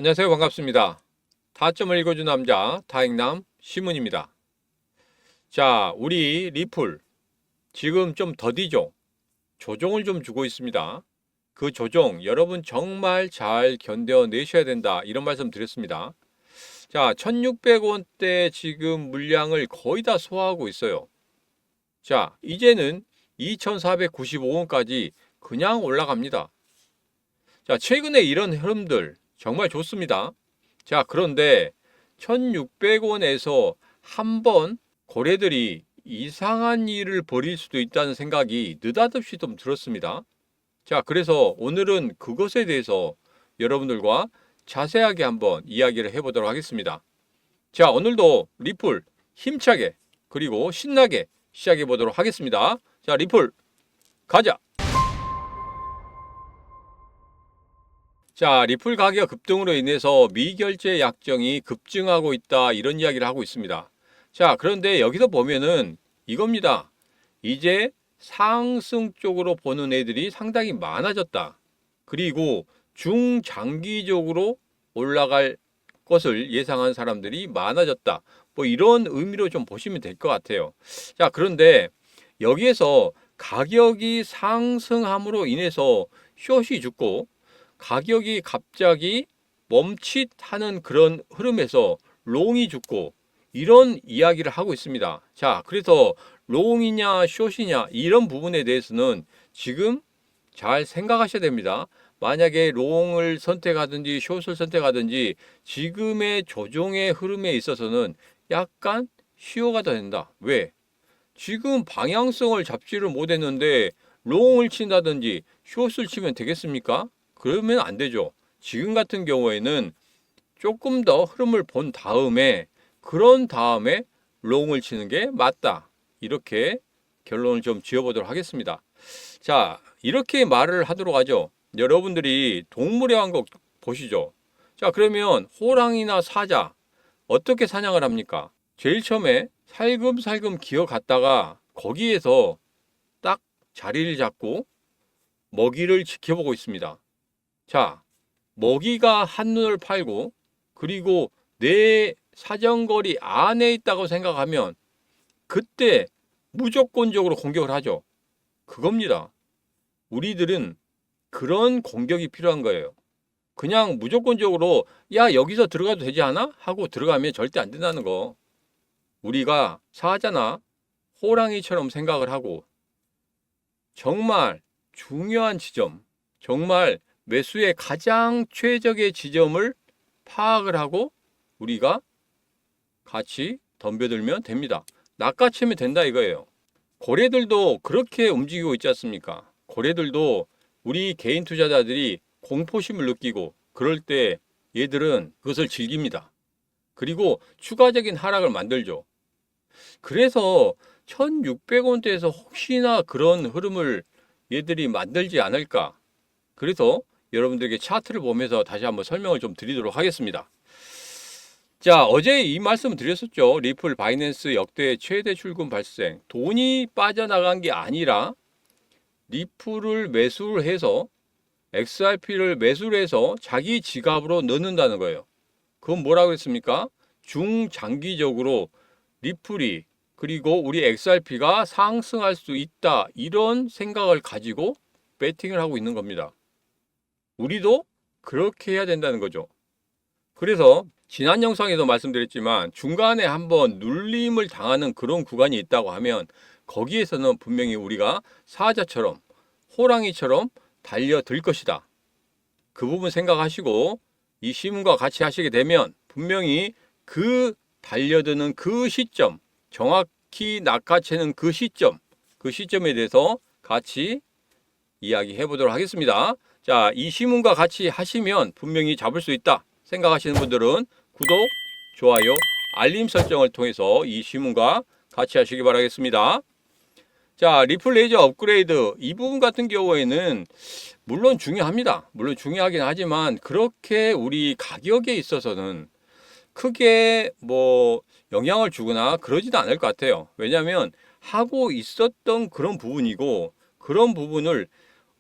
안녕하세요. 반갑습니다. 타점을 읽어준 남자 타익남 시문입니다. 자, 우리 리플 지금 좀 더디죠? 조정을 좀 주고 있습니다. 그 조정 여러분 정말 잘 견뎌내셔야 된다, 이런 말씀 드렸습니다. 자, 1600원대 지금 물량을 거의 다 소화하고 있어요. 자, 이제는 2495원까지 그냥 올라갑니다. 자, 최근에 이런 흐름들 정말 좋습니다. 자, 그런데 1600원에서 한번 고래들이 이상한 일을 벌일 수도 있다는 생각이 느닷없이 좀 들었습니다. 자, 그래서 오늘은 그것에 대해서 여러분들과 자세하게 한번 이야기를 해보도록 하겠습니다. 자, 오늘도 리플 힘차게 그리고 신나게 시작해 보도록 하겠습니다. 자, 리플 가자! 자, 리플 가격 급등으로 인해서 미결제 약정이 급증하고 있다, 이런 이야기를 하고 있습니다. 자, 그런데 여기서 보면은 이겁니다. 이제 상승 쪽으로 보는 애들이 상당히 많아졌다. 그리고 중장기적으로 올라갈 것을 예상한 사람들이 많아졌다. 뭐 이런 의미로 좀 보시면 될 것 같아요. 자, 그런데 여기에서 가격이 상승함으로 인해서 숏이 죽고 가격이 갑자기 멈칫하는 그런 흐름에서 롱이 죽고 이런 이야기를 하고 있습니다. 자, 그래서 롱이냐 숏이냐 이런 부분에 대해서는 지금 잘 생각하셔야 됩니다. 만약에 롱을 선택하든지 숏을 선택하든지 지금의 조정의 흐름에 있어서는 약간 쉬어가 더 된다. 왜? 지금 방향성을 잡지를 못했는데 롱을 친다든지 숏을 치면 되겠습니까? 그러면 안 되죠. 지금 같은 경우에는 조금 더 흐름을 본 다음에 그런 다음에 롱을 치는 게 맞다. 이렇게 결론을 좀 지어보도록 하겠습니다. 자, 이렇게 말을 하도록 하죠. 여러분들이 동물의 왕국 보시죠. 자, 그러면 호랑이나 사자 어떻게 사냥을 합니까? 제일 처음에 살금살금 기어갔다가 거기에서 딱 자리를 잡고 먹이를 지켜보고 있습니다. 자, 먹이가 한눈을 팔고 그리고 내 사정거리 안에 있다고 생각하면 그때 무조건적으로 공격을 하죠. 그겁니다. 우리들은 그런 공격이 필요한 거예요. 그냥 무조건적으로 야, 여기서 들어가도 되지 않아? 하고 들어가면 절대 안 된다는 거. 우리가 사자나 호랑이처럼 생각을 하고 정말 중요한 지점, 정말 매수의 가장 최적의 지점을 파악을 하고 우리가 같이 덤벼들면 됩니다. 낚아채면 된다 이거예요. 고래들도 그렇게 움직이고 있지 않습니까? 고래들도 우리 개인 투자자들이 공포심을 느끼고 그럴 때 얘들은 그것을 즐깁니다. 그리고 추가적인 하락을 만들죠. 그래서 1600원대에서 혹시나 그런 흐름을 얘들이 만들지 않을까. 그래서 여러분들에게 차트를 보면서 다시 한번 설명을 좀 드리도록 하겠습니다. 자, 어제 이 말씀을 드렸었죠. 리플 바이낸스 역대 최대 출금 발생. 돈이 빠져나간 게 아니라 리플을 매수를 해서 XRP를 매수를 해서 자기 지갑으로 넣는다는 거예요. 그건 뭐라고 했습니까? 중장기적으로 리플이 그리고 우리 XRP가 상승할 수 있다, 이런 생각을 가지고 배팅을 하고 있는 겁니다. 우리도 그렇게 해야 된다는 거죠. 그래서 지난 영상에도 말씀드렸지만 중간에 한번 눌림을 당하는 그런 구간이 있다고 하면 거기에서는 분명히 우리가 사자처럼 호랑이처럼 달려들 것이다. 그 부분 생각하시고 이 시문과 같이 하시게 되면 분명히 그 달려드는 그 시점, 정확히 낚아채는 그 시점에 대해서 같이 이야기해 보도록 하겠습니다. 자, 이 시문과 같이 하시면 분명히 잡을 수 있다 생각하시는 분들은 구독, 좋아요, 알림 설정을 통해서 이 시문과 같이 하시기 바라겠습니다. 자, 리플 레이저 업그레이드 이 부분 같은 경우에는 물론 중요합니다. 물론 중요하긴 하지만 그렇게 우리 가격에 있어서는 크게 뭐 영향을 주거나 그러지도 않을 것 같아요. 왜냐하면 하고 있었던 그런 부분이고 그런 부분을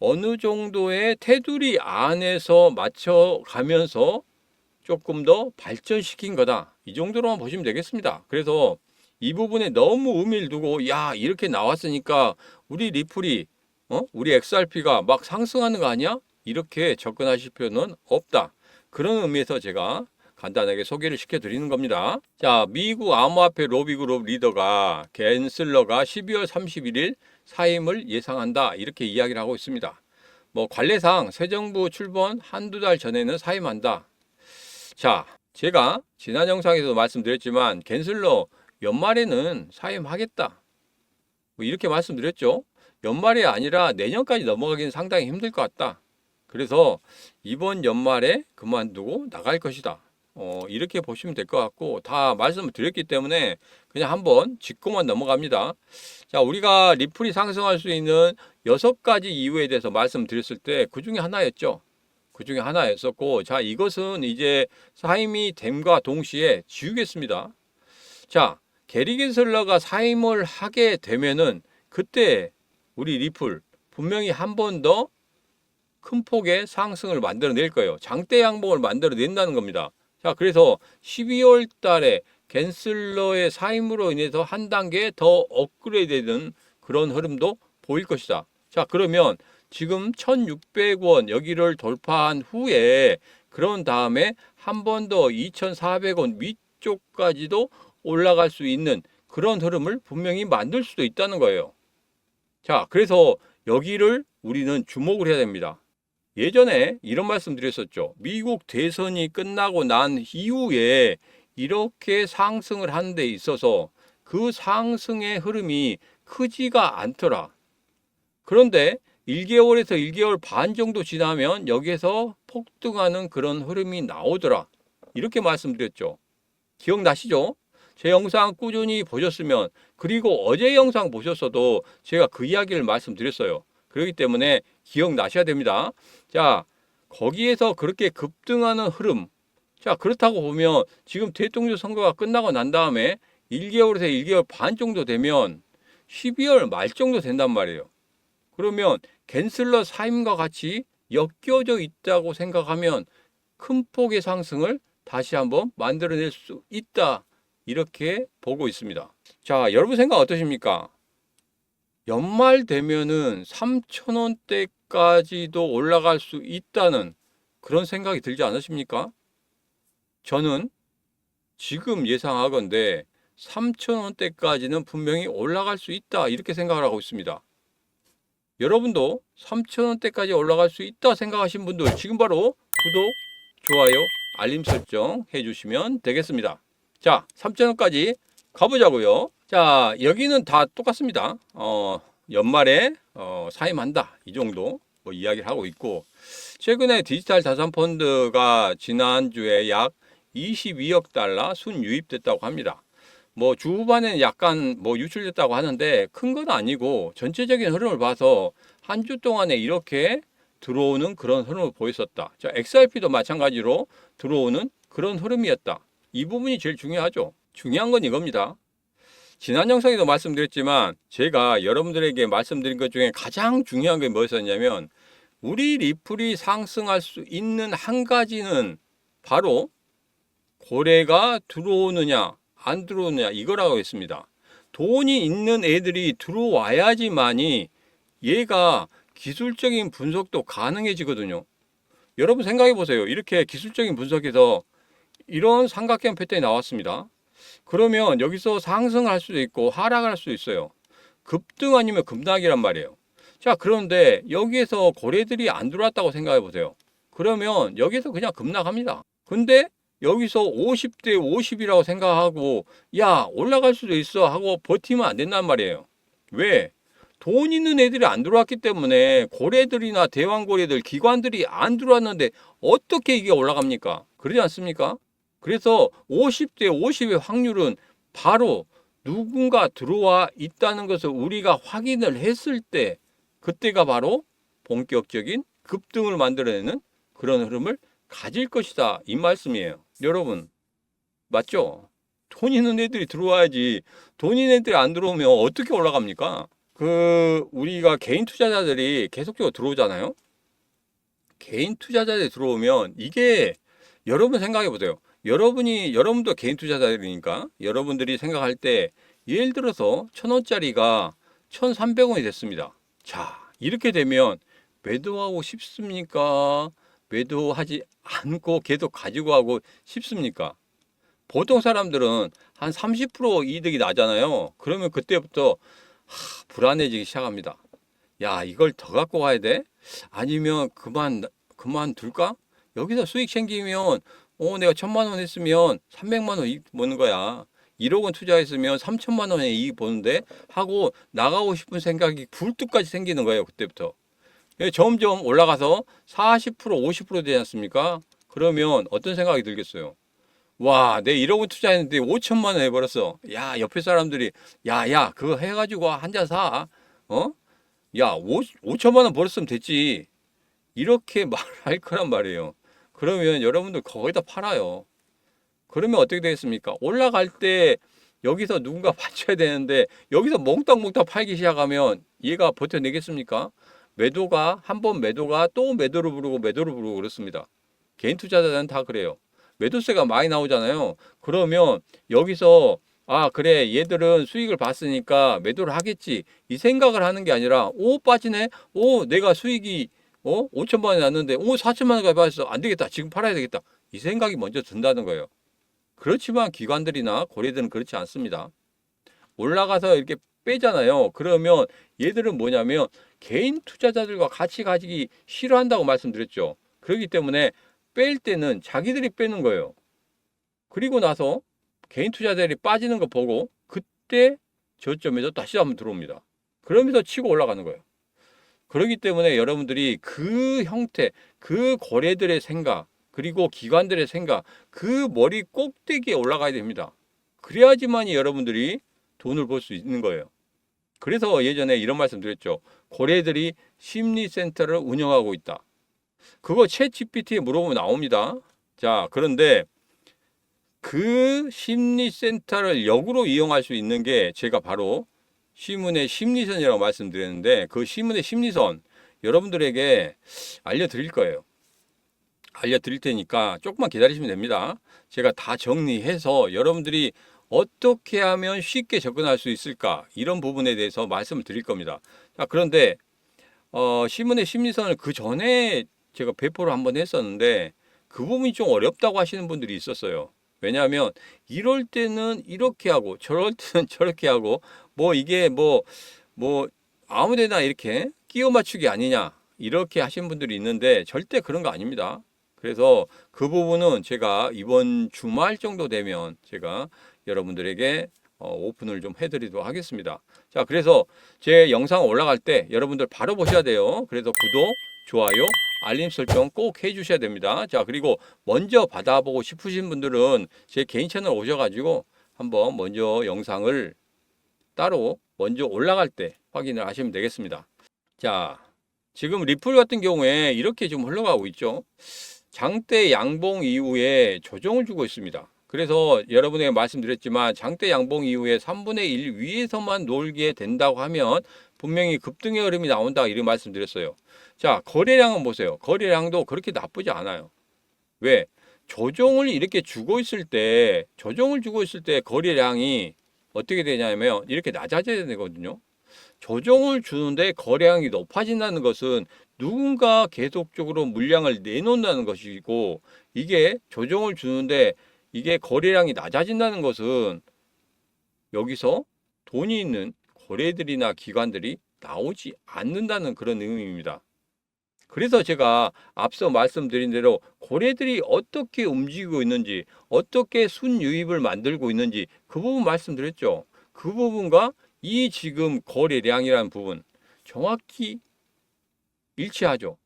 어느 정도의 테두리 안에서 맞춰가면서 조금 더 발전시킨 거다. 이 정도로만 보시면 되겠습니다. 그래서 이 부분에 너무 의미를 두고 야 이렇게 나왔으니까 우리 리플이 우리 XRP가 막 상승하는 거 아니야? 이렇게 접근하실 필요는 없다. 그런 의미에서 제가 간단하게 소개를 시켜드리는 겁니다. 자, 미국 암호화폐 로비그룹 리더가 겐슬러가 12월 31일 사임을 예상한다. 이렇게 이야기를 하고 있습니다. 뭐 관례상 새 정부 출범 한두 달 전에는 사임한다. 자, 제가 지난 영상에서도 말씀드렸지만 겐슬러 연말에는 사임하겠다. 뭐 이렇게 말씀드렸죠. 연말이 아니라 내년까지 넘어가기는 상당히 힘들 것 같다. 그래서 이번 연말에 그만두고 나갈 것이다. 이렇게 보시면 될 것 같고 다 말씀을 드렸기 때문에 그냥 한번 짚고만 넘어갑니다. 자, 우리가 리플이 상승할 수 있는 6가지 이유에 대해서 말씀드렸을 때 그 중에 하나였죠. 그 중에 하나였었고, 자, 이것은 이제 사임이 됨과 동시에 지우겠습니다. 자, 게리 겐슬러가 사임을 하게 되면은 그때 우리 리플 분명히 한 번 더 큰 폭의 상승을 만들어낼 거예요. 장대 양봉을 만들어낸다는 겁니다. 자, 그래서 12월 달에 겐슬러의 사임으로 인해서 한 단계 더 업그레이드되는 그런 흐름도 보일 것이다. 자, 그러면 지금 1,600원 여기를 돌파한 후에 그런 다음에 한 번 더 2,400원 위쪽까지도 올라갈 수 있는 그런 흐름을 분명히 만들 수도 있다는 거예요. 자, 그래서 여기를 우리는 주목을 해야 됩니다. 예전에 이런 말씀 드렸었죠. 미국 대선이 끝나고 난 이후에 이렇게 상승을 하는 데 있어서 그 상승의 흐름이 크지가 않더라. 그런데 1개월에서 1개월 반 정도 지나면 여기에서 폭등하는 그런 흐름이 나오더라. 이렇게 말씀드렸죠. 기억나시죠? 제 영상 꾸준히 보셨으면, 그리고 어제 영상 보셨어도 제가 그 이야기를 말씀드렸어요. 그렇기 때문에 기억나셔야 됩니다. 자, 거기에서 그렇게 급등하는 흐름. 자, 그렇다고 보면 지금 대통령 선거가 끝나고 난 다음에 1개월에서 1개월 반 정도 되면 12월 말 정도 된단 말이에요. 그러면 겐슬러 사임과 같이 엮여져 있다고 생각하면 큰 폭의 상승을 다시 한번 만들어낼 수 있다. 이렇게 보고 있습니다. 자, 여러분 생각 어떠십니까? 연말 되면은 3,000원대까지도 올라갈 수 있다는 그런 생각이 들지 않으십니까? 저는 지금 예상하건대 3,000원대까지는 분명히 올라갈 수 있다. 이렇게 생각을 하고 있습니다. 여러분도 3,000원대까지 올라갈 수 있다 생각하신 분들 지금 바로 구독, 좋아요, 알림 설정 해주시면 되겠습니다. 자, 3,000원까지 가보자고요. 자, 여기는 다 똑같습니다. 연말에 사임한다. 이 정도 뭐 이야기를 하고 있고, 최근에 디지털 자산 펀드가 지난주에 약 22억 달러 순유입됐다고 합니다. 뭐 주후반에는 약간 뭐 유출됐다고 하는데 큰 건 아니고 전체적인 흐름을 봐서 한 주 동안에 이렇게 들어오는 그런 흐름을 보였었다. 자, XRP도 마찬가지로 들어오는 그런 흐름이었다. 이 부분이 제일 중요하죠. 중요한 건 이겁니다. 지난 영상에도 말씀드렸지만 제가 여러분들에게 말씀드린 것 중에 가장 중요한 게 뭐였었냐면, 우리 리플이 상승할 수 있는 한 가지는 바로 고래가 들어오느냐 안 들어오느냐 이거라고 했습니다. 돈이 있는 애들이 들어와야지만이 얘가 기술적인 분석도 가능해지거든요. 여러분 생각해 보세요. 이렇게 기술적인 분석에서 이런 삼각형 패턴이 나왔습니다. 그러면 여기서 상승을 할 수도 있고 하락을 할 수도 있어요. 급등 아니면 급락이란 말이에요. 자, 그런데 여기에서 고래들이 안 들어왔다고 생각해 보세요. 그러면 여기서 그냥 급락합니다. 근데 여기서 50대 50이라고 생각하고 야 올라갈 수도 있어 하고 버티면 안 된단 말이에요. 왜? 돈 있는 애들이 안 들어왔기 때문에 고래들이나 대왕고래들, 기관들이 안 들어왔는데 어떻게 이게 올라갑니까? 그러지 않습니까? 그래서 50대 50의 확률은 바로 누군가 들어와 있다는 것을 우리가 확인을 했을 때 그때가 바로 본격적인 급등을 만들어내는 그런 흐름을 가질 것이다. 이 말씀이에요. 여러분, 맞죠? 돈 있는 애들이 들어와야지. 돈 있는 애들이 안 들어오면 어떻게 올라갑니까? 우리가 개인 투자자들이 계속적으로 들어오잖아요. 개인 투자자들이 들어오면 이게 여러분 생각해 보세요. 여러분도 개인 투자자들이니까 여러분들이 생각할 때 예를 들어서 1,000원짜리가 1,300원이 됐습니다. 자, 이렇게 되면 매도하고 싶습니까? 매도하지 않고 계속 가지고 하고 싶습니까? 보통 사람들은 한 30% 이득이 나잖아요. 그러면 그때부터 불안해지기 시작합니다. 야, 이걸 더 갖고 가야 돼? 아니면 그만둘까? 여기서 수익 챙기면, 내가 1,000만 원 했으면 300만 원 이익 보는 거야. 1억 원 투자했으면 3천만 원의 이익 보는데 하고 나가고 싶은 생각이 불뚝까지 생기는 거예요. 그때부터. 점점 올라가서 40%, 50% 되지 않습니까? 그러면 어떤 생각이 들겠어요? 와, 내 1억 원 투자했는데 5천만 원 해버렸어. 야, 옆에 사람들이, 야, 그거 해가지고 한 잔 사. 어? 야, 5천만 원 벌었으면 됐지. 이렇게 말할 거란 말이에요. 그러면 여러분들 거기다 팔아요. 그러면 어떻게 되겠습니까? 올라갈 때 여기서 누군가 받쳐야 되는데 여기서 몽땅몽땅 팔기 시작하면 얘가 버텨내겠습니까? 한 번 매도가 또 매도를 부르고 그렇습니다. 개인 투자자들은 다 그래요. 매도세가 많이 나오잖아요. 그러면 여기서 그래 얘들은 수익을 봤으니까 매도를 하겠지 이 생각을 하는 게 아니라 빠지네 내가 수익이 5천만 원이 났는데 4천만 원까지 빠졌어 안 되겠다 지금 팔아야 되겠다 이 생각이 먼저 든다는 거예요. 그렇지만 기관들이나 고래들은 그렇지 않습니다. 올라가서 이렇게 빼잖아요. 그러면 얘들은 뭐냐면 개인 투자자들과 같이 가지기 싫어한다고 말씀드렸죠. 그렇기 때문에 뺄 때는 자기들이 빼는 거예요. 그리고 나서 개인 투자자들이 빠지는 거 보고 그때 저점에서 다시 한번 들어옵니다. 그러면서 치고 올라가는 거예요. 그렇기 때문에 여러분들이 그 형태, 그 거래들의 생각, 그리고 기관들의 생각, 그 머리 꼭대기에 올라가야 됩니다. 그래야지만이 여러분들이 돈을 벌 수 있는 거예요. 그래서 예전에 이런 말씀 드렸죠. 고래들이 심리센터를 운영하고 있다. 그거 챗 GPT에 물어보면 나옵니다. 자, 그런데 그 심리센터를 역으로 이용할 수 있는 게 제가 바로 시문의 심리선이라고 말씀드렸는데 그 시문의 심리선 여러분들에게 알려드릴 거예요. 알려드릴 테니까 조금만 기다리시면 됩니다. 제가 다 정리해서 여러분들이 어떻게 하면 쉽게 접근할 수 있을까 이런 부분에 대해서 말씀을 드릴 겁니다. 자, 그런데 시문의 심리선을 그 전에 제가 배포를 한번 했었는데 그 부분이 좀 어렵다고 하시는 분들이 있었어요. 왜냐하면 이럴 때는 이렇게 하고 저럴 때는 저렇게 하고 이게 아무데나 이렇게 끼워 맞추기 아니냐 이렇게 하신 분들이 있는데 절대 그런 거 아닙니다. 그래서 그 부분은 제가 이번 주말 정도 되면 제가 여러분들에게 오픈을 좀 해드리도록 하겠습니다. 자, 그래서 제 영상 올라갈 때 여러분들 바로 보셔야 돼요. 그래서 구독, 좋아요, 알림 설정 꼭 해주셔야 됩니다. 자, 그리고 먼저 받아보고 싶으신 분들은 제 개인 채널 오셔가지고 한번 먼저 영상을 따로 먼저 올라갈 때 확인을 하시면 되겠습니다. 자, 지금 리플 같은 경우에 이렇게 좀 흘러가고 있죠. 장대 양봉 이후에 조정을 주고 있습니다. 그래서 여러분에게 말씀드렸지만 장대 양봉 이후에 3분의 1 위에서만 놀게 된다고 하면 분명히 급등의 흐름이 나온다 이렇게 말씀드렸어요. 자, 거래량은 보세요. 거래량도 그렇게 나쁘지 않아요. 왜? 조정을 주고 있을 때 거래량이 어떻게 되냐면 이렇게 낮아져야 되거든요. 조정을 주는데 거래량이 높아진다는 것은 누군가 계속적으로 물량을 내놓는다는 것이고 이게 조정을 주는데 이게 거래량이 낮아진다는 것은 여기서 돈이 있는 거래들이나 기관들이 나오지 않는다는 그런 의미입니다. 그래서 제가 앞서 말씀드린 대로 거래들이 어떻게 움직이고 있는지 어떻게 순유입을 만들고 있는지 그 부분 말씀드렸죠. 그 부분과 이 지금 거래량이라는 부분 정확히 일치하죠.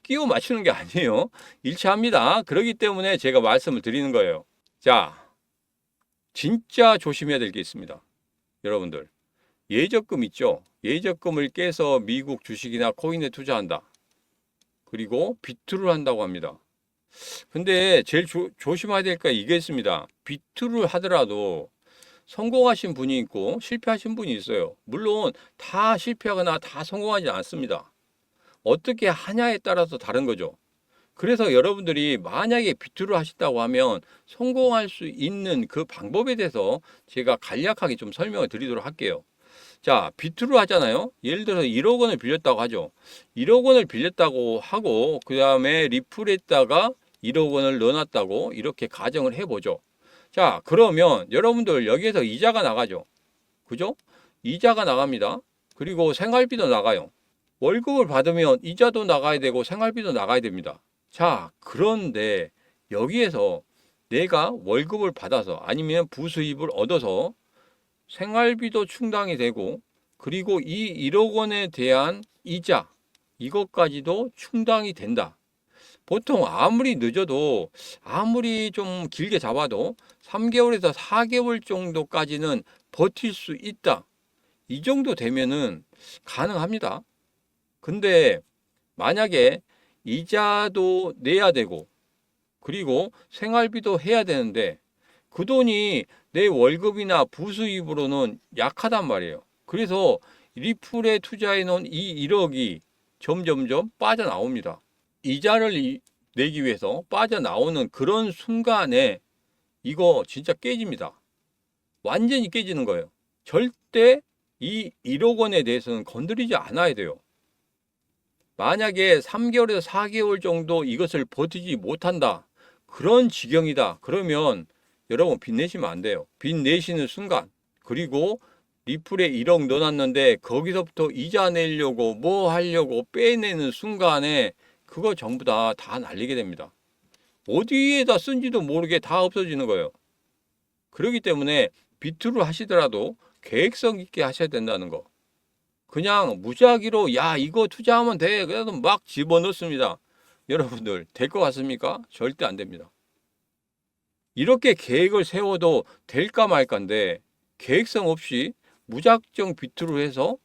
끼워 맞추는 게 아니에요. 일치합니다. 그렇기 때문에 제가 말씀을 드리는 거예요. 자, 진짜 조심해야 될 게 있습니다. 여러분들, 예적금 있죠? 예적금을 깨서 미국 주식이나 코인에 투자한다. 그리고 비투를 한다고 합니다. 근데 제일 조심해야 될 게 이게 있습니다. 비투를 하더라도 성공하신 분이 있고 실패하신 분이 있어요. 물론 다 실패하거나 다 성공하지 않습니다. 어떻게 하냐에 따라서 다른 거죠. 그래서 여러분들이 만약에 비투를 하신다고 하면 성공할 수 있는 그 방법에 대해서 제가 간략하게 좀 설명을 드리도록 할게요. 자, 비투를 하잖아요. 예를 들어서 1억 원을 빌렸다고 하죠. 1억 원을 빌렸다고 하고 그 다음에 리플에다가 1억 원을 넣어놨다고 이렇게 가정을 해보죠. 자, 그러면 여러분들 여기에서 이자가 나가죠. 그죠? 이자가 나갑니다. 그리고 생활비도 나가요. 월급을 받으면 이자도 나가야 되고 생활비도 나가야 됩니다. 자, 그런데 여기에서 내가 월급을 받아서 아니면 부수입을 얻어서 생활비도 충당이 되고 그리고 이 1억 원에 대한 이자 이것까지도 충당이 된다. 보통 아무리 늦어도 아무리 좀 길게 잡아도 3개월에서 4개월 정도까지는 버틸 수 있다. 이 정도 되면은 가능합니다. 근데 만약에 이자도 내야 되고 그리고 생활비도 해야 되는데 그 돈이 내 월급이나 부수입으로는 약하단 말이에요. 그래서 리플에 투자해 놓은 이 1억이 점점점 빠져나옵니다. 이자를 내기 위해서 빠져나오는 그런 순간에 이거 진짜 깨집니다. 완전히 깨지는 거예요. 절대 이 1억 원에 대해서는 건드리지 않아야 돼요. 만약에 3개월에서 4개월 정도 이것을 버티지 못한다. 그런 지경이다. 그러면 여러분 빚 내시면 안 돼요. 빚 내시는 순간 그리고 리플에 1억 넣어놨는데 거기서부터 이자 내려고 뭐 하려고 빼내는 순간에 그거 전부 다 날리게 됩니다. 어디에다 쓴지도 모르게 다 없어지는 거예요. 그렇기 때문에 비투를 하시더라도 계획성 있게 하셔야 된다는 거. 그냥 무작위로 야 이거 투자하면 돼 그래서 막 집어넣습니다. 여러분들 될 것 같습니까? 절대 안 됩니다. 이렇게 계획을 세워도 될까 말까인데 계획성 없이 무작정 비투를 해서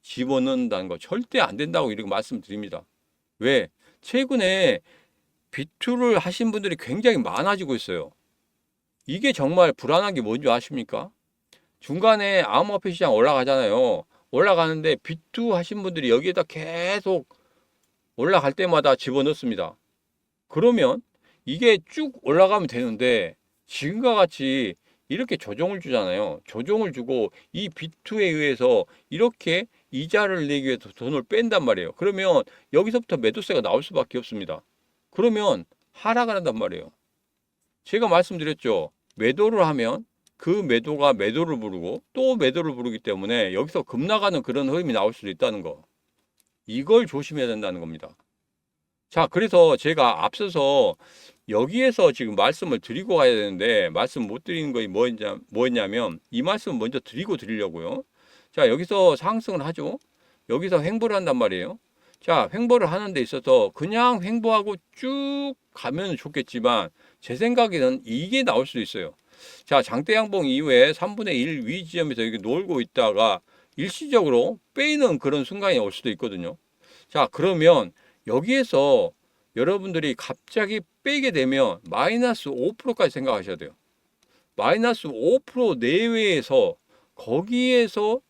집어넣는다는 거 절대 안 된다고 이렇게 말씀드립니다. 왜? 최근에 비투를 하신 분들이 굉장히 많아지고 있어요. 이게 정말 불안한 게 뭔지 아십니까? 중간에 암호화폐 시장 올라가잖아요. 올라가는데 비투 하신 분들이 여기에다 계속 올라갈 때마다 집어넣습니다. 그러면 이게 쭉 올라가면 되는데 지금과 같이 이렇게 조정을 주잖아요. 조정을 주고 이 비투에 의해서 이렇게 이자를 내기 위해서 돈을 뺀단 말이에요. 그러면 여기서부터 매도세가 나올 수밖에 없습니다. 그러면 하락을 한단 말이에요. 제가 말씀드렸죠. 매도를 하면 그 매도가 매도를 부르고 또 매도를 부르기 때문에 여기서 급나가는 그런 흐름이 나올 수도 있다는 거. 이걸 조심해야 된다는 겁니다. 자, 그래서 제가 앞서서 여기에서 지금 말씀을 드리고 가야 되는데 말씀 못 드리는 것이 뭐였냐면 이 말씀을 먼저 드리려고요. 자, 여기서 상승을 하죠. 여기서 횡보를 한단 말이에요. 자, 횡보를 하는 데 있어서 그냥 횡보하고 쭉 가면 좋겠지만 제 생각에는 이게 나올 수도 있어요. 자, 장대 양봉 이후에 3분의 1 위 지점에서 이렇게 놀고 있다가 일시적으로 빼이는 그런 순간이 올 수도 있거든요. 자, 그러면 여기에서 여러분들이 갑자기 빼게 되면 마이너스 5%까지 생각하셔야 돼요. 마이너스 5% 내외에서 거기에서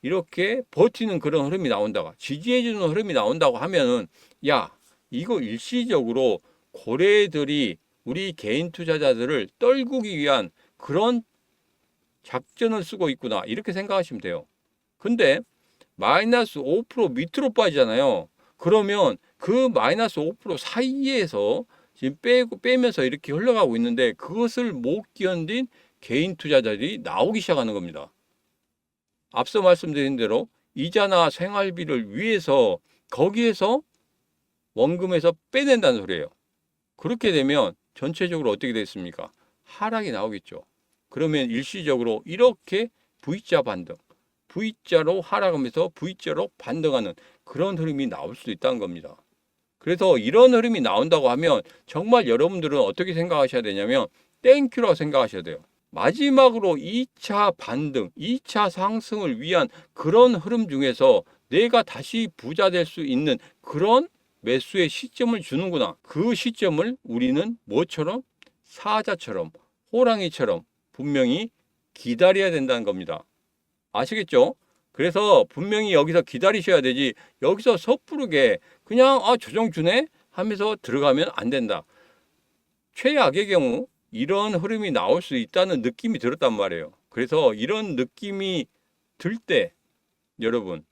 이렇게 버티는 그런 흐름이 나온다고 지지해주는 흐름이 나온다고 하면은 야 이거 일시적으로 고래들이 우리 개인 투자자들을 떨구기 위한 그런 작전을 쓰고 있구나 이렇게 생각하시면 돼요. 근데 마이너스 5% 밑으로 빠지잖아요. 그러면 그 마이너스 5% 사이에서 지금 빼면서 이렇게 흘러가고 있는데 그것을 못 견딘 개인 투자자들이 나오기 시작하는 겁니다. 앞서 말씀드린 대로 이자나 생활비를 위해서 거기에서 원금에서 빼낸다는 소리예요. 그렇게 되면 전체적으로 어떻게 되겠습니까? 하락이 나오겠죠. 그러면 일시적으로 이렇게 V자 반등, V자로 하락하면서 V자로 반등하는 그런 흐름이 나올 수도 있다는 겁니다. 그래서 이런 흐름이 나온다고 하면 정말 여러분들은 어떻게 생각하셔야 되냐면 땡큐라고 생각하셔야 돼요. 마지막으로 2차 반등, 2차 상승을 위한 그런 흐름 중에서 내가 다시 부자 될 수 있는 그런 매수의 시점을 주는구나. 그 시점을 우리는 뭐처럼? 사자처럼, 호랑이처럼 분명히 기다려야 된다는 겁니다. 아시겠죠? 그래서 분명히 여기서 기다리셔야 되지 여기서 섣부르게 그냥 조정 주네? 하면서 들어가면 안 된다. 최악의 경우 이런 흐름이 나올 수 있다는 느낌이 들었단 말이에요. 그래서 이런 느낌이 들 때 여러분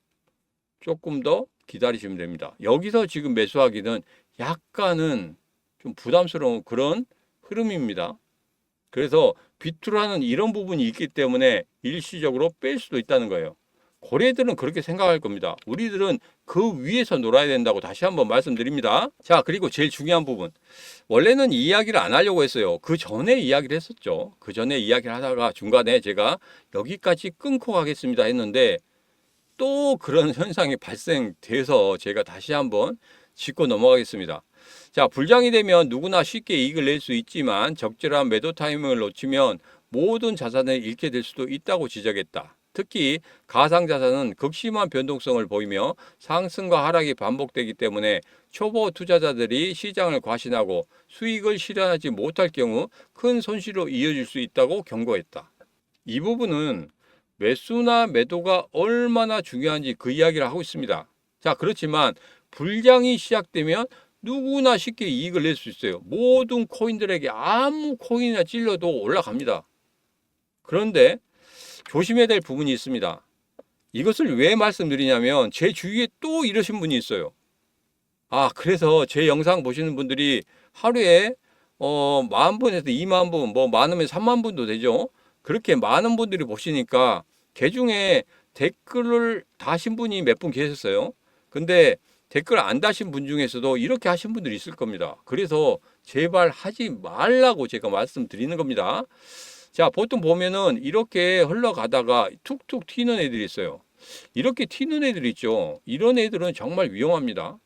조금 더 기다리시면 됩니다. 여기서 지금 매수하기는 약간은 좀 부담스러운 그런 흐름입니다. 그래서 비투라는 이런 부분이 있기 때문에 일시적으로 뺄 수도 있다는 거예요. 고래들은 그렇게 생각할 겁니다. 우리들은 그 위에서 놀아야 된다고 다시 한번 말씀드립니다. 자, 그리고 제일 중요한 부분. 원래는 이 이야기를 안 하려고 했어요. 그 전에 이야기를 했었죠. 그 전에 이야기를 하다가 중간에 제가 여기까지 끊고 가겠습니다 했는데 또 그런 현상이 발생돼서 제가 다시 한번 짚고 넘어가겠습니다. 자, 불장이 되면 누구나 쉽게 이익을 낼 수 있지만 적절한 매도 타이밍을 놓치면 모든 자산을 잃게 될 수도 있다고 지적했다. 특히 가상자산은 극심한 변동성을 보이며 상승과 하락이 반복되기 때문에 초보 투자자들이 시장을 과신하고 수익을 실현하지 못할 경우 큰 손실로 이어질 수 있다고 경고했다. 이 부분은 매수나 매도가 얼마나 중요한지 그 이야기를 하고 있습니다. 자, 그렇지만 불장이 시작되면 누구나 쉽게 이익을 낼 수 있어요. 모든 코인들에게 아무 코인이나 찔러도 올라갑니다. 그런데 조심해야 될 부분이 있습니다. 이것을 왜 말씀드리냐면 제 주위에 또 이러신 분이 있어요. 아, 그래서 제 영상 보시는 분들이 하루에 10,000분에서 20,000분, 뭐 많으면 30,000분도 되죠. 그렇게 많은 분들이 보시니까 개중에 댓글을 다신 분이 몇 분 계셨어요. 근데 댓글 안 다신 분 중에서도 이렇게 하신 분들이 있을 겁니다. 그래서 제발 하지 말라고 제가 말씀드리는 겁니다. 자, 보통 보면은 이렇게 흘러가다가 툭툭 튀는 애들이 있어요. 이렇게 튀는 애들이 있죠. 이런 애들은 정말 위험합니다.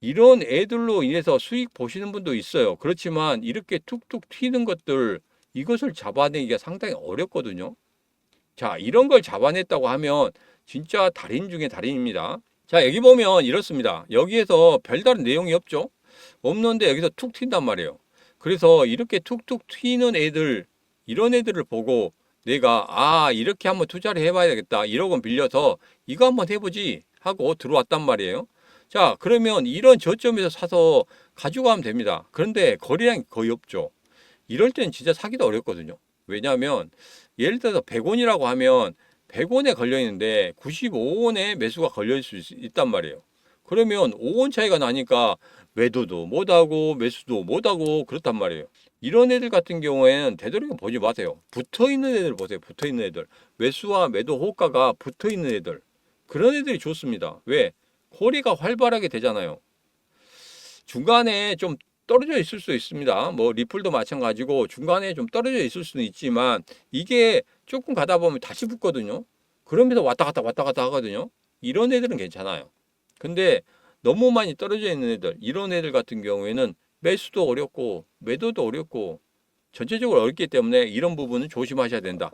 이런 애들로 인해서 수익 보시는 분도 있어요. 그렇지만 이렇게 툭툭 튀는 것들, 이것을 잡아내기가 상당히 어렵거든요. 자, 이런 걸 잡아냈다고 하면 진짜 달인 중에 달인입니다. 자, 여기 보면 이렇습니다. 여기에서 별다른 내용이 없죠. 없는데 여기서 툭 튄단 말이에요. 그래서 이렇게 툭툭 튀는 애들, 이런 애들을 보고 내가 이렇게 한번 투자를 해봐야 되겠다. 1억 원 빌려서 이거 한번 해보지 하고 들어왔단 말이에요. 자, 그러면 이런 저점에서 사서 가져가면 됩니다. 그런데 거래량이 거의 없죠. 이럴 땐 진짜 사기도 어렵거든요. 왜냐하면 예를 들어서 100원이라고 하면 100원에 걸려 있는데 95원에 매수가 걸려 있을 수 있단 말이에요. 그러면 5원 차이가 나니까 매도도 못하고 매수도 못하고 그렇단 말이에요. 이런 애들 같은 경우에는 되도록이면 보지 마세요. 붙어 있는 애들 보세요. 붙어 있는 애들. 매수와 매도 호가가 붙어 있는 애들. 그런 애들이 좋습니다. 왜? 거래가 활발하게 되잖아요. 중간에 좀 떨어져 있을 수 있습니다. 뭐 리플도 마찬가지고 중간에 좀 떨어져 있을 수는 있지만 이게 조금 가다 보면 다시 붙거든요. 그러면서 왔다 갔다 하거든요. 이런 애들은 괜찮아요. 근데 너무 많이 떨어져 있는 애들, 이런 애들 같은 경우에는 매수도 어렵고 매도도 어렵고 전체적으로 어렵기 때문에 이런 부분은 조심하셔야 된다.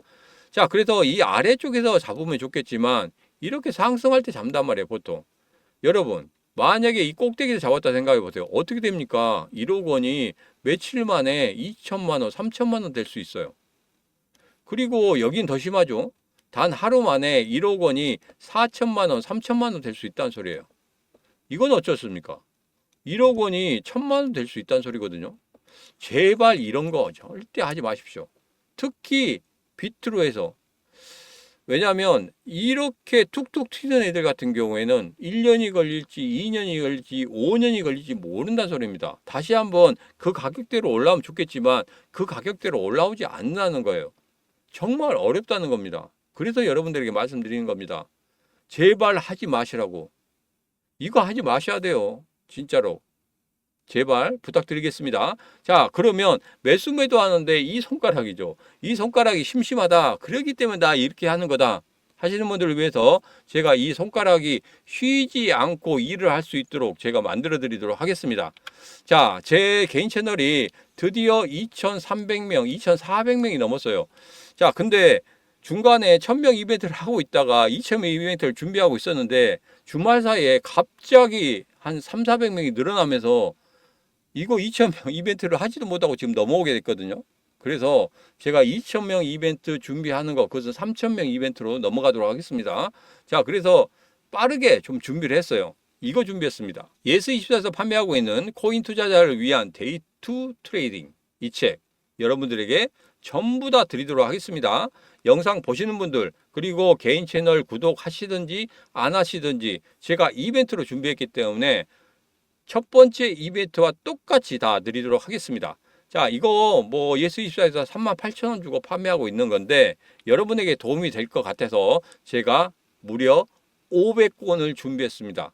자, 그래서 이 아래쪽에서 잡으면 좋겠지만 이렇게 상승할 때 잡는단 말이에요, 보통. 여러분, 만약에 이 꼭대기에서 잡았다 생각해 보세요. 어떻게 됩니까? 1억 원이 며칠 만에 2천만 원, 3천만 원 될 수 있어요. 그리고 여긴 더 심하죠. 단 하루 만에 1억 원이 4천만 원, 3천만 원 될 수 있다는 소리예요. 이건 어쩌습니까? 1억 원이 1,000만 원 될 수 있다는 소리거든요. 제발 이런 거 절대 하지 마십시오. 특히 비트로 해서. 왜냐하면 이렇게 툭툭 튀는 애들 같은 경우에는 1년이 걸릴지 2년이 걸릴지 5년이 걸릴지 모른다는 소리입니다. 다시 한번 그 가격대로 올라오면 좋겠지만 그 가격대로 올라오지 않는다는 거예요. 정말 어렵다는 겁니다. 그래서 여러분들에게 말씀드리는 겁니다. 제발 하지 마시라고. 이거 하지 마셔야 돼요. 진짜로. 제발 부탁드리겠습니다. 자, 그러면 매수 매도 하는데 이 손가락이죠. 이 손가락이 심심하다. 그러기 때문에 나 이렇게 하는 거다. 하시는 분들을 위해서 제가 이 손가락이 쉬지 않고 일을 할 수 있도록 제가 만들어 드리도록 하겠습니다. 자, 제 개인 채널이 드디어 2,300명, 2,400명이 넘었어요. 자, 근데 중간에 1,000명 이벤트를 하고 있다가 2,000명 이벤트를 준비하고 있었는데 주말 사이에 갑자기 한 3, 400명이 늘어나면서 이거 2,000명 이벤트를 하지도 못하고 지금 넘어오게 됐거든요. 그래서 제가 2,000명 이벤트 준비하는 거, 그것은 3,000명 이벤트로 넘어가도록 하겠습니다. 자, 그래서 빠르게 좀 준비를 했어요. 이거 준비했습니다. 예스24에서 판매하고 있는 코인 투자자를 위한 데이 투 트레이딩 이 책 여러분들에게 전부 다 드리도록 하겠습니다. 영상 보시는 분들 그리고 개인 채널 구독하시든지 안 하시든지 제가 이벤트로 준비했기 때문에 첫 번째 이벤트와 똑같이 다 드리도록 하겠습니다. 자, 이거 뭐 예스24에서 38,000원 주고 판매하고 있는 건데 여러분에게 도움이 될 것 같아서 제가 무려 500권을 준비했습니다.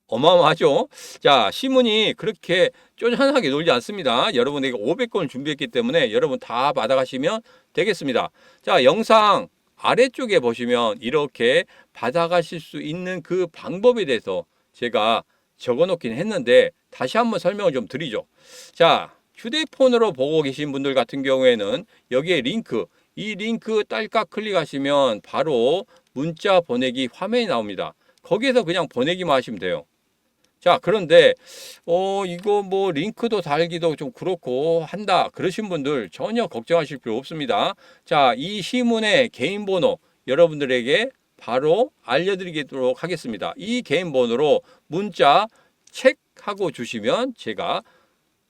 어마어마하죠? 자, 시문이 그렇게 쪼잔하게 놀지 않습니다. 여러분에게 500권을 준비했기 때문에 여러분 다 받아가시면 되겠습니다. 자, 영상 아래쪽에 보시면 이렇게 받아가실 수 있는 그 방법에 대해서 제가 적어 놓긴 했는데 다시 한번 설명을 좀 드리죠. 자, 휴대폰으로 보고 계신 분들 같은 경우에는 여기에 링크, 이 링크 딸깍 클릭하시면 바로 문자 보내기 화면이 나옵니다. 거기에서 그냥 보내기만 하시면 돼요. 자, 그런데 이거 뭐 링크도 달기도 좀 그렇고 한다 그러신 분들 전혀 걱정하실 필요 없습니다. 자, 이 시문의 개인 번호 여러분들에게 바로 알려드리도록 하겠습니다. 이 개인 번호로 문자 체크하고 주시면 제가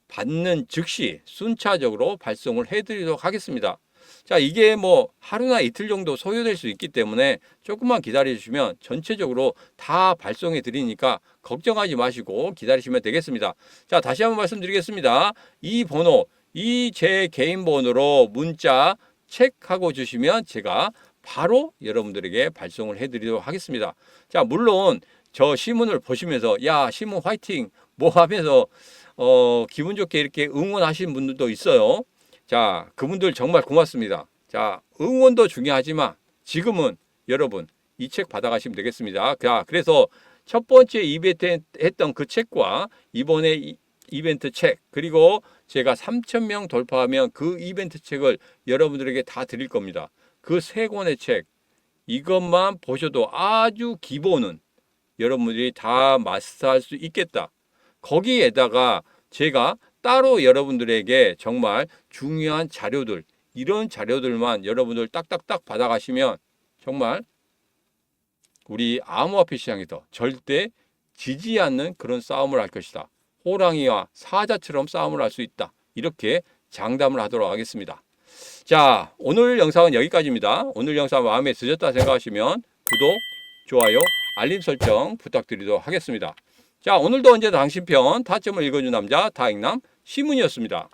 받는 즉시 순차적으로 발송을 해드리도록 하겠습니다. 자, 이게 뭐 하루나 이틀 정도 소요될 수 있기 때문에 조금만 기다려 주시면 전체적으로 다 발송해 드리니까 걱정하지 마시고 기다리시면 되겠습니다. 자, 다시 한번 말씀드리겠습니다. 이 번호, 이 제 개인 번호로 문자 체크하고 주시면 제가 바로 여러분들에게 발송을 해 드리도록 하겠습니다. 자, 물론 저 시문을 보시면서 야, 시문 화이팅 뭐 하면서 기분 좋게 이렇게 응원하시는 분들도 있어요. 자, 그분들 정말 고맙습니다. 자, 응원도 중요하지만 지금은 여러분 이 책 받아가시면 되겠습니다. 자, 그래서 첫 번째 이벤트 했던 그 책과 이번에 이벤트 책 그리고 제가 3,000명 돌파하면 그 이벤트 책을 여러분들에게 다 드릴 겁니다. 그 세 권의 책 이것만 보셔도 아주 기본은 여러분들이 다 마스터할 수 있겠다. 거기에다가 제가 따로 여러분들에게 정말 중요한 자료들 이런 자료들만 여러분들 딱딱딱 받아가시면 정말 우리 암호화폐 시장에서 절대 지지 않는 그런 싸움을 할 것이다. 호랑이와 사자처럼 싸움을 할 수 있다. 이렇게 장담을 하도록 하겠습니다. 자, 오늘 영상은 여기까지입니다. 오늘 영상 마음에 드셨다 생각하시면 구독, 좋아요, 알림 설정 부탁드리도록 하겠습니다. 자, 오늘도 언제나 당신 편 타점을 읽어준 남자 다익남 시문이었습니다.